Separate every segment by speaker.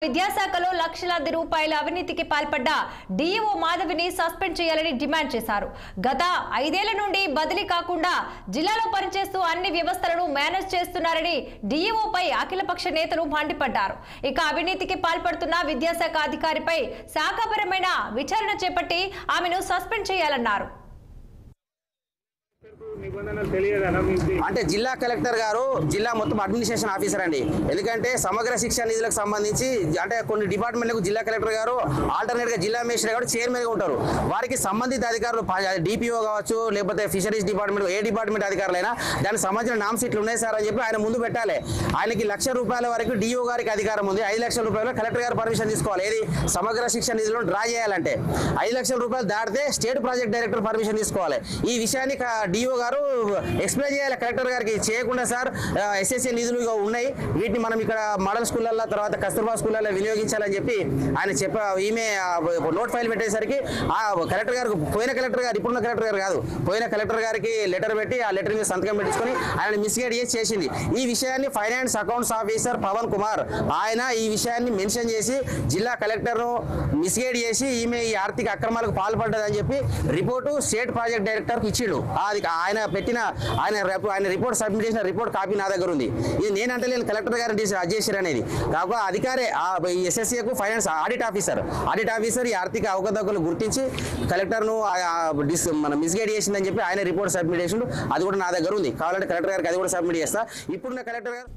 Speaker 1: విద్యాశాఖలో లక్షలాది రూపాయల అవినీతికి పాల్పడ్డ డీఈఓ మాధవిని సస్పెండ్ చేయాలని డిమాండ్ చేశారు. గత 5 ఏళ్ల నుండి బదిలీ కాకుండా జిల్లాలో పనిచేస్తూ అన్ని వ్యవస్థలను మేనేజ్ చేస్తున్నారని డీఈఓపై అఖిలపక్ష నేతలు మండిపడ్డారు. ఇక అవినీతికి పాల్పడుతున్న విద్యాశాఖ అధికారిపై శాఖాపరమైన విచారణ చేపట్టి ఆమెను సస్పెండ్ చేయాలన్నారు.
Speaker 2: అంటే జిల్లా కలెక్టర్ గారు జిల్లా మొత్తం అడ్మినిస్ట్రేషన్ ఆఫీసర్ అండి. ఎందుకంటే సమగ్ర శిక్షణ నిధులకు సంబంధించి అంటే కొన్ని డిపార్ట్మెంట్లకు జిల్లా కలెక్టర్ గారు ఆల్టర్నేట్ గా జిల్లా మేజిస్ట్రేట్ గారు చైర్మన్ గా ఉంటారు. వారికి సంబంధిత అధికారులు డిపిఓ కావచ్చు, లేకపోతే ఫిషరీస్ డిపార్ట్మెంట్ ఏ డిపార్ట్మెంట్ అధికారులైనా దానికి సంబంధించిన నామ్ సీట్లు ఉన్నాయి సార్ అని చెప్పి ఆయన ముందు పెట్టాలి. ఆయనకి ₹1,00,000 వరకు డిఓ గారికి అధికారం ఉంది. ₹5,00,000 కలెక్టర్ గారు పర్మిషన్ తీసుకోవాలి. ఏది సమగ్ర శిక్షణ నిధులను డ్రా చేయాలంటే ₹5,00,000 దాటితే స్టేట్ ప్రాజెక్ట్ డైరెక్టర్ పర్మిషన్ తీసుకోవాలి. ఈ విషయాన్ని డిఓ గారు ఎక్స్ప్లెయిన్ చేయాలి కలెక్టర్ గారికి. చేయకుండా సార్ ఎస్ఎస్సీ నిధులు ఉన్నాయి, వీటిని మనం ఇక్కడ మోడల్ స్కూళ్ళల్లో తర్వాత కస్తూర్బా స్కూళ్ళల్లో వినియోగించాలని చెప్పి ఆయన ఈమె నోట్ ఫైల్ పెట్టేసరికి ఆ కలెక్టర్ గారు పోయిన కలెక్టర్ గారు ఇప్పుడున్న కలెక్టర్ గారు కాదు, పోయిన కలెక్టర్ గారికి లెటర్ పెట్టి ఆ లెటర్ మీద సంతకం పెట్టించుకొని ఆయన మిస్గైడ్ చేసింది. ఈ విషయాన్ని finance accounts officer Pavan Kumar ఆయన ఈ విషయాన్ని మెన్షన్ చేసి జిల్లా కలెక్టర్ను మిస్గైడ్ చేసి ఈమె ఈ ఆర్థిక అక్రమాలకు పాల్పడ్డదని చెప్పి రిపోర్టు స్టేట్ ప్రాజెక్ట్ డైరెక్టర్కి ఇచ్చిండు. అది ఆయన పెట్టిన ఆయన రిపోర్ట్ సబ్మిట్ చేసిన రిపోర్ట్ కాపీ నా దగ్గర ఉంది. ఇది నేనంటే నేను కలెక్టర్ గారిని చేశారు అనేది కాకపోతే అధికారే ఎస్ఎస్సీకు ఫైనాన్స్ ఆడిట్ ఆఫీసర్ ఈ ఆర్థిక అవకతవకలు గుర్తించి కలెక్టర్ను మన మిస్గైడ్ చేసిందని చెప్పి ఆయన రిపోర్ట్ సబ్మిట్ చేసిండు. అది కూడా నా దగ్గర ఉంది. కావాలంటే కలెక్టర్ గారికి అది కూడా సబ్మిట్ చేస్తా. ఇప్పుడున్న కలెక్టర్ గారు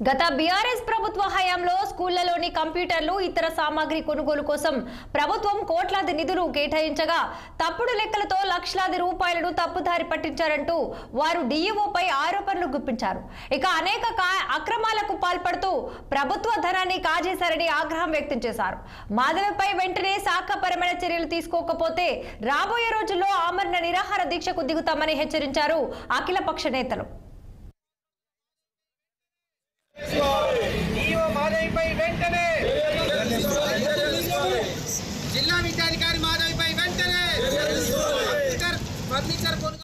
Speaker 1: గత బీఆర్ఎస్ ప్రభుత్వ హయాంలో స్కూళ్లలోని కంప్యూటర్లు ఇతర సామాగ్రి కొనుగోలు కోసం ప్రభుత్వం కోట్లాది నిధులు కేటాయించగా తప్పుడు లెక్కలతో లక్షలాది రూపాయలను తప్పుదారి పట్టించారంటూ వారు డీఈఓపై ఆరోపణలు గుప్పించారు. ఇక అనేక అక్రమాలకు పాల్పడుతూ ప్రభుత్వ ధనాన్ని కాజేశారని ఆగ్రహం వ్యక్తం చేశారు. మాధవిపై వెంటనే శాఖాపరమైన చర్యలు తీసుకోకపోతే రాబోయే రోజుల్లో ఆమరణ నిరాహార దీక్షకు దిగుతామని హెచ్చరించారు అఖిలపక్ష నేతలు.
Speaker 3: డీఓ మాధవిపై వెంటనే